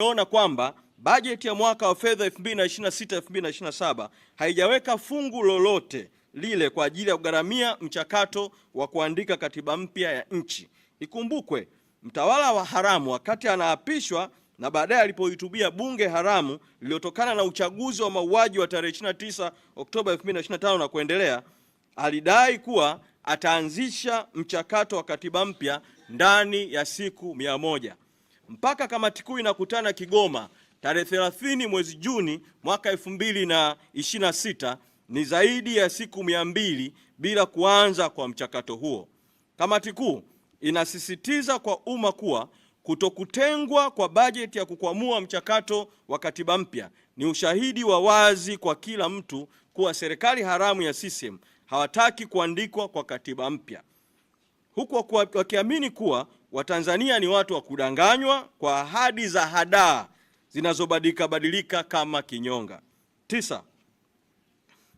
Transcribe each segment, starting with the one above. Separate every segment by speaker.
Speaker 1: Ona kwamba bajeti ya mwaka wa fedha 2026-2027 haijaweka fungu lolote lile kwa ajili ya kugharamia mchakato wa kuandika katiba mpya ya nchi. Ikumbukwe, mtawala wa haramu wakati anaapishwa na baadaye alipohutubia bunge haramu lililotokana na uchaguzi wa mauaji wa tarehe 29 Oktoba 2025 na kuendelea, alidai kuwa ataanzisha mchakato wa katiba mpya ndani ya siku 100. Mpaka kamati kuu inakutana Kigoma tarehe 30 mwezi Juni mwaka 2026, ni zaidi ya siku 200 bila kuanza kwa mchakato huo. Kamati kuu inasisitiza kwa umma kuwa kutokutengwa kwa bajeti ya kukwamua mchakato wa katiba mpya ni ushahidi wa wazi kwa kila mtu kuwa serikali haramu ya CCM hawataki kuandikwa kwa katiba mpya, huku wakiamini kuwa Watanzania ni watu wa kudanganywa kwa ahadi za hadaa zinazobadilika kama kinyonga. 9.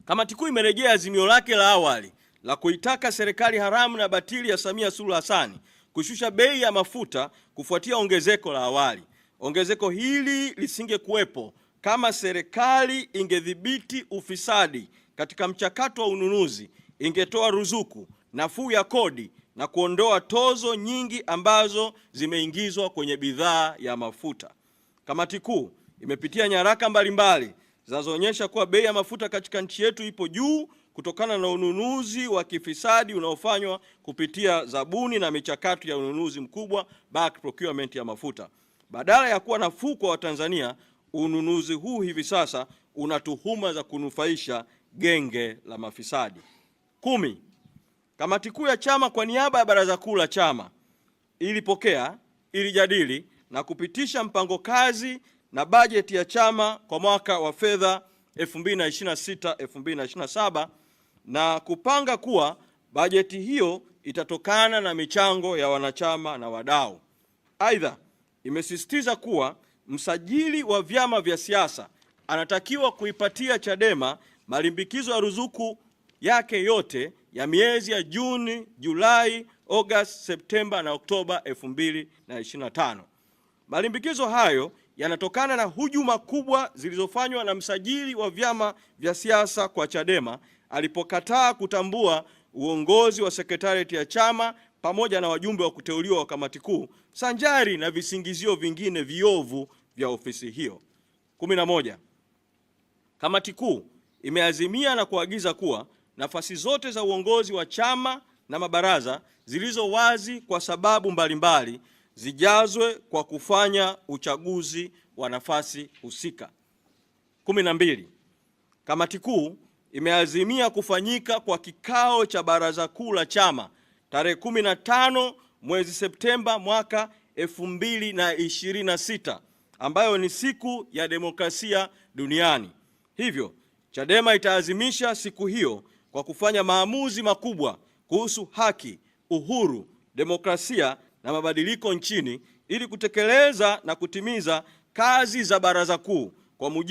Speaker 1: Kamati kuu imerejea azimio lake la awali la kuitaka serikali haramu na batili ya Samia Suluhu Hassan kushusha bei ya mafuta kufuatia ongezeko la awali. Ongezeko hili lisingekuwepo kama serikali ingedhibiti ufisadi katika mchakato wa ununuzi, ingetoa ruzuku, nafuu ya kodi na kuondoa tozo nyingi ambazo zimeingizwa kwenye bidhaa ya mafuta. Kamati kuu imepitia nyaraka mbalimbali zinazoonyesha kuwa bei ya mafuta katika nchi yetu ipo juu kutokana na ununuzi wa kifisadi unaofanywa kupitia zabuni na michakato ya ununuzi mkubwa, bulk procurement ya mafuta. Badala ya kuwa nafuu kwa Watanzania, ununuzi huu hivi sasa una tuhuma za kunufaisha genge la mafisadi. 10. Kamati kuu ya chama kwa niaba ya Baraza Kuu la chama ilipokea, ilijadili na kupitisha mpango kazi na bajeti ya chama kwa mwaka wa fedha 2026-2027 na kupanga kuwa bajeti hiyo itatokana na michango ya wanachama na wadau. Aidha, imesisitiza kuwa msajili wa vyama vya siasa anatakiwa kuipatia Chadema malimbikizo ya ruzuku yake yote ya miezi ya Juni, Julai, Agosti, Septemba na Oktoba 2025. Malimbikizo hayo yanatokana na hujuma kubwa zilizofanywa na msajili wa vyama vya siasa kwa Chadema alipokataa kutambua uongozi wa sekretarieti ya chama pamoja na wajumbe wa kuteuliwa wa kamati kuu, sanjari na visingizio vingine viovu vya ofisi hiyo. 11. Kamati kuu imeazimia na kuagiza kuwa nafasi zote za uongozi wa chama na mabaraza zilizo wazi kwa sababu mbalimbali zijazwe kwa kufanya uchaguzi wa nafasi husika. 12. Kamati kuu imeazimia kufanyika kwa kikao cha Baraza Kuu la chama tarehe 15 mwezi Septemba mwaka 2026, ambayo ni siku ya demokrasia duniani. Hivyo, Chadema itaazimisha siku hiyo kwa kufanya maamuzi makubwa kuhusu haki, uhuru, demokrasia na mabadiliko nchini ili kutekeleza na kutimiza kazi za Baraza Kuu kwa mujibu